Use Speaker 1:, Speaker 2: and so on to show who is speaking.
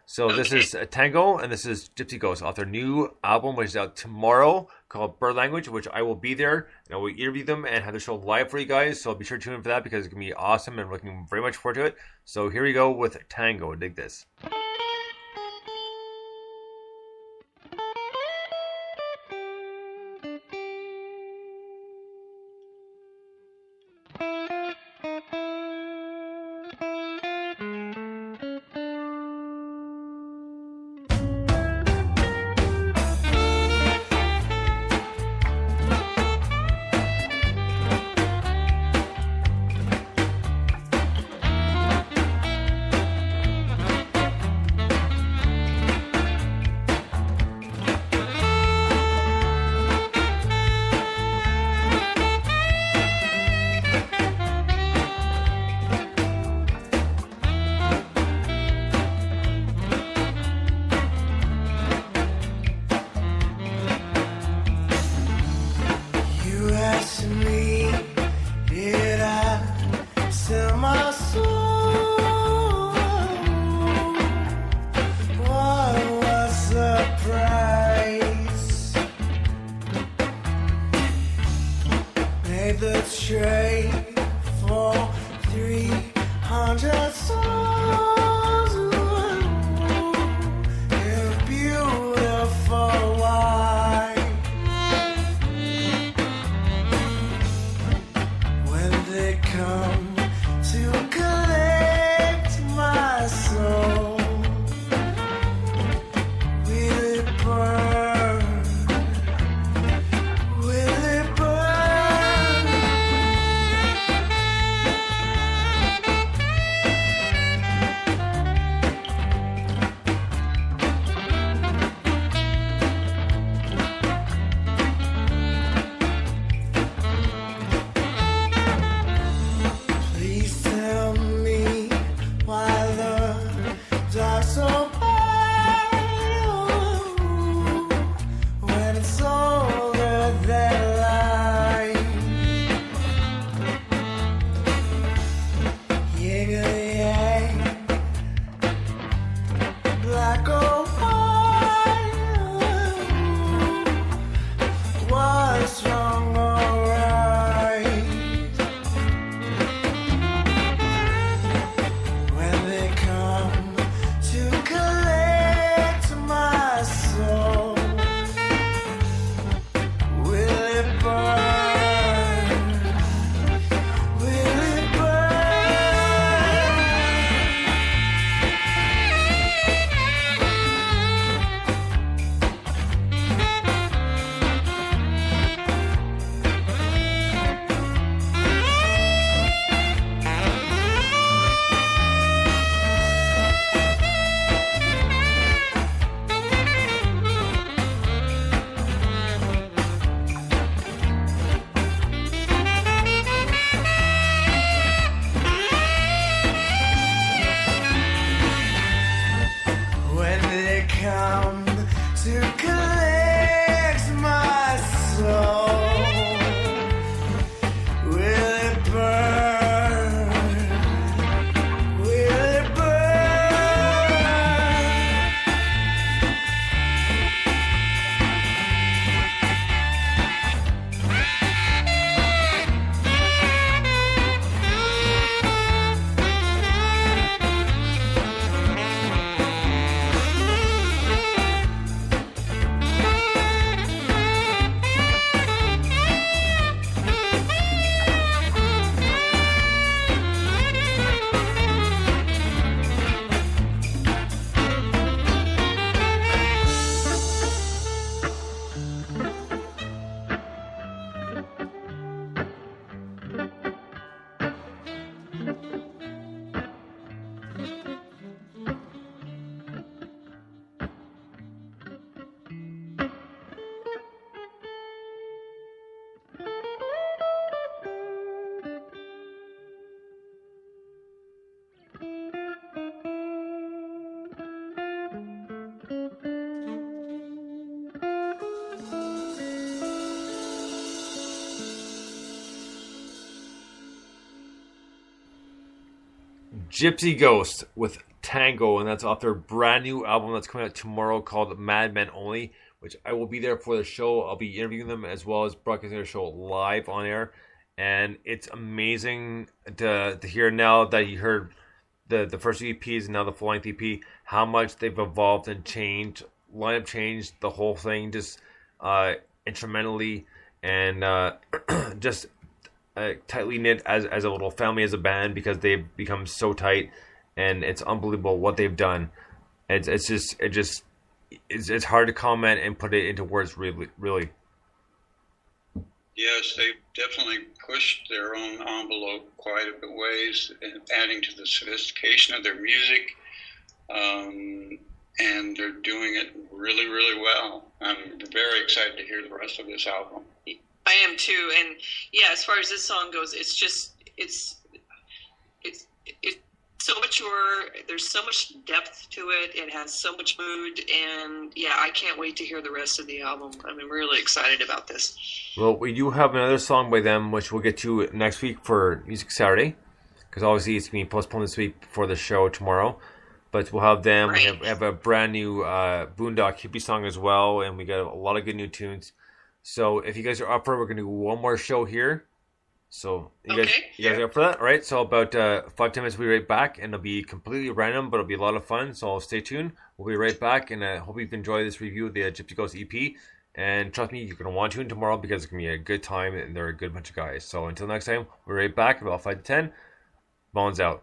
Speaker 1: So this is Tango, and this is Gypsy Ghost off their new album, which is out tomorrow, called Bird Language, which I will be there, and I will interview them and have the show live for you guys. So be sure to tune in for that because it's going to be awesome, and looking very much forward to it. So here we go with Tango. Dig this.
Speaker 2: The trade for 300 souls in a beautiful wine. When they come to collect my soul, will it burn? Will it burn? Please tell me why the dark's so pale when it's older than light. Yin and yang, black or white, what's wrong or right? When they come to collect my soul, will it burn? Will it burn? When they come to collect my soul, will it burn? Will it burn?
Speaker 1: Gypsy Ghost with Tango, and that's off their brand new album that's coming out tomorrow called Mad Men Only, which I will be there for the show. I'll be interviewing them as well as broadcasting their show live on air. And it's amazing to hear now that you heard the first EPs and now the full-length EP, how much they've evolved and changed, lineup changed, the whole thing, just instrumentally and just tightly knit as a little family, as a band, because they've become so tight, and it's unbelievable what they've done. It's hard to comment and put it into words, really.
Speaker 3: Yes, they've definitely pushed their own envelope quite a bit ways, adding to the sophistication of their music, and they're doing it really, really well. I'm very excited to hear the rest of this album.
Speaker 4: I am too, and yeah, as far as this song goes, it's so mature. There's so much depth to it. It has so much mood, and yeah, I can't wait to hear the rest of the album. I'm really excited about this.
Speaker 1: Well, we do have another song by them, which we'll get to next week for Music Saturday, because obviously it's being postponed this week for the show tomorrow. But we'll have them.
Speaker 4: Right.
Speaker 1: We have a brand new Boondock hippie song as well, and we got a lot of good new tunes. So if you guys are up for it, we're going to do one more show here. So you guys are up for that? All right, so about 5-10 minutes, we'll be right back, and it'll be completely random, but it'll be a lot of fun, so stay tuned. We'll be right back, and I hope you've enjoyed this review of the Gypsy Ghost EP. And trust me, you're going to want to tune tomorrow, because it's going to be a good time, and they're a good bunch of guys. So until next time, we'll be right back, about 5 to 10. Bones out.